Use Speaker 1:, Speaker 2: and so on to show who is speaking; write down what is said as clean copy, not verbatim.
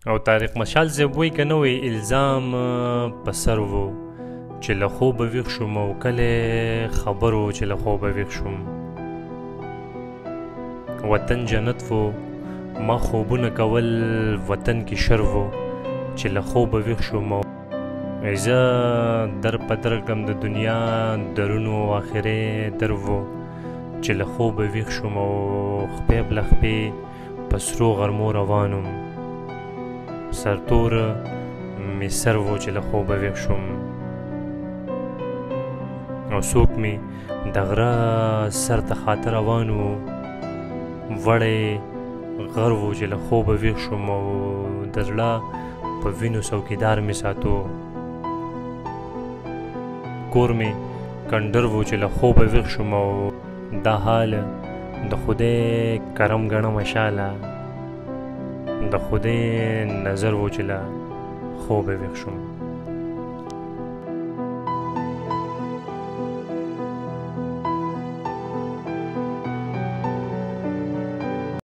Speaker 1: او طارق مشال صاحب وایي که نه وایي الزام په سر و چې له خوبه ویښ شوم او کله خبر و چې له خوبه ویښ شوم. وطن جنت و ما خوبونه کول وطن کې شر و چې له خوبه ویښ شوم. زه در په در کړم د دنیا درونو آخرې در و چې له خوبه ویښ شوم او خپې بله خپې په سرو غرمو روانم. سرتور مې سر و چې له خوبه ویښ شوم او څوک مې د غره سر ته خاطر روان و وړی غر و چې له خوبه ویښ شوم او د زړه په وینو څوکیدار مې ساتو. کور مې کنډر و چې له خوبه ویښ شوم او دا حال د خدای کرم ګڼمه شاله د خدای نظر و چې له خوبه ویښ شوم.